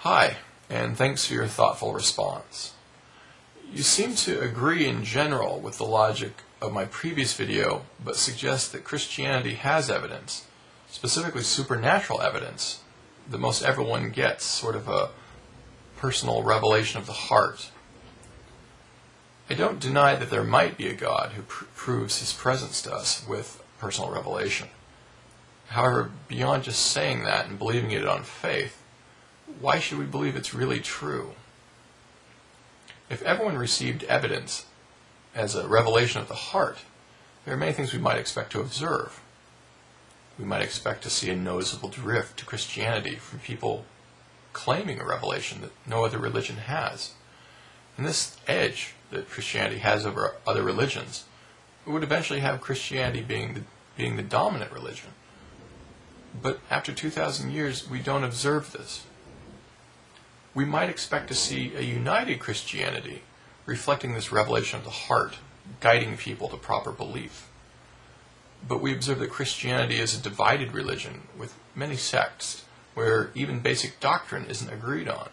Hi, and thanks for your thoughtful response. You seem to agree in general with the logic of my previous video, but suggest that Christianity has evidence, specifically supernatural evidence, that most everyone gets, sort of a personal revelation of the heart. I don't deny that there might be a God who proves his presence to us with personal revelation. However, beyond just saying that and believing it on faith, why should we believe it's really true? If everyone received evidence as a revelation of the heart, there are many things we might expect to observe. We might expect to see a noticeable drift to Christianity from people claiming a revelation that no other religion has. And this edge that Christianity has over other religions would eventually have Christianity being the dominant religion. But after 2,000 years, we don't observe this. We might expect to see a united Christianity reflecting this revelation of the heart, guiding people to proper belief. But we observe that Christianity is a divided religion with many sects where even basic doctrine isn't agreed on.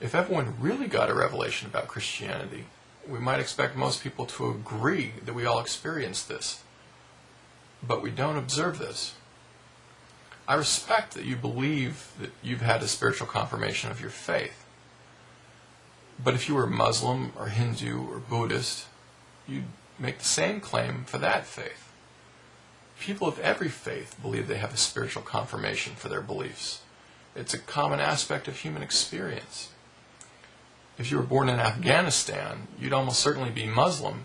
If everyone really got a revelation about Christianity, we might expect most people to agree that we all experience this. But we don't observe this. I respect that you believe that you've had a spiritual confirmation of your faith. But if you were Muslim or Hindu or Buddhist, you'd make the same claim for that faith. People of every faith believe they have a spiritual confirmation for their beliefs. It's a common aspect of human experience. If you were born in Afghanistan, you'd almost certainly be Muslim,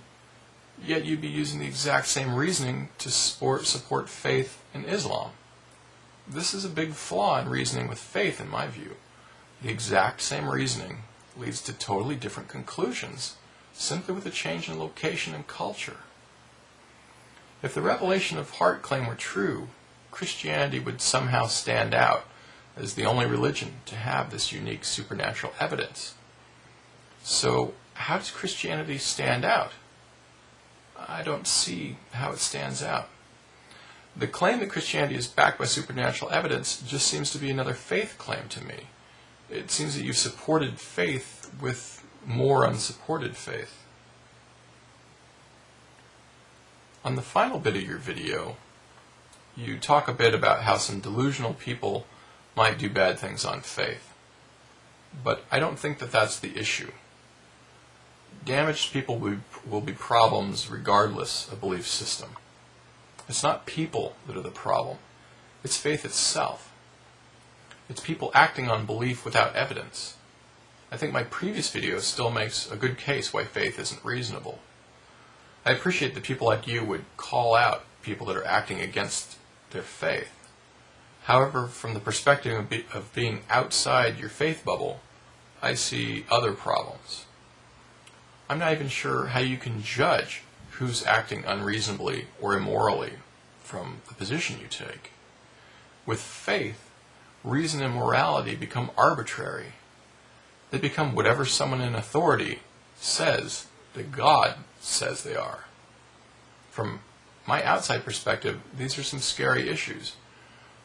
yet you'd be using the exact same reasoning to support faith in Islam. This is a big flaw in reasoning with faith, in my view. The exact same reasoning leads to totally different conclusions, simply with a change in location and culture. If the revelation of heart claim were true, Christianity would somehow stand out as the only religion to have this unique supernatural evidence. So, how does Christianity stand out? I don't see how it stands out. The claim that Christianity is backed by supernatural evidence just seems to be another faith claim to me. It seems that you've supported faith with more unsupported faith. On the final bit of your video, you talk a bit about how some delusional people might do bad things on faith. But I don't think that that's the issue. Damaged people will be problems regardless of belief system. It's not people that are the problem. It's faith itself. It's people acting on belief without evidence. I think my previous video still makes a good case why faith isn't reasonable. I appreciate that people like you would call out people that are acting against their faith. However, from the perspective of being outside your faith bubble, I see other problems. I'm not even sure how you can judge who's acting unreasonably or immorally from the position you take. With faith, reason and morality become arbitrary. They become whatever someone in authority says that God says they are. From my outside perspective, these are some scary issues.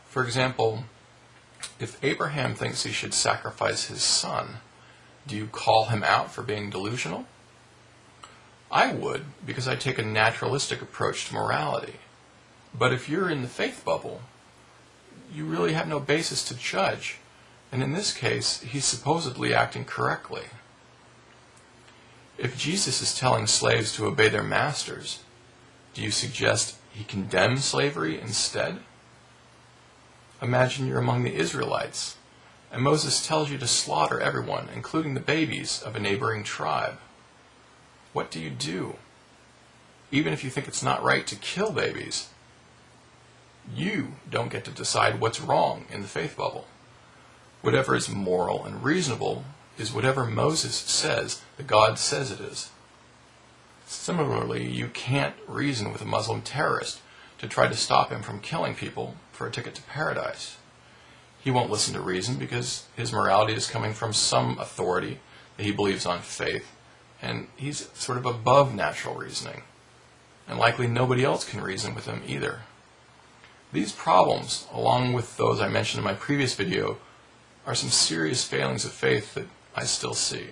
For example, if Abraham thinks he should sacrifice his son, do you call him out for being delusional? I would, because I take a naturalistic approach to morality. But if you're in the faith bubble, you really have no basis to judge, and in this case, he's supposedly acting correctly. If Jesus is telling slaves to obey their masters, do you suggest he condemns slavery instead? Imagine you're among the Israelites, and Moses tells you to slaughter everyone, including the babies of a neighboring tribe. What do you do? Even if you think it's not right to kill babies, you don't get to decide what's wrong in the faith bubble. Whatever is moral and reasonable is whatever Moses says that God says it is. Similarly, you can't reason with a Muslim terrorist to try to stop him from killing people for a ticket to paradise. He won't listen to reason because his morality is coming from some authority that he believes on faith, and he's sort of above natural reasoning. And likely nobody else can reason with him either. These problems, along with those I mentioned in my previous video, are some serious failings of faith that I still see.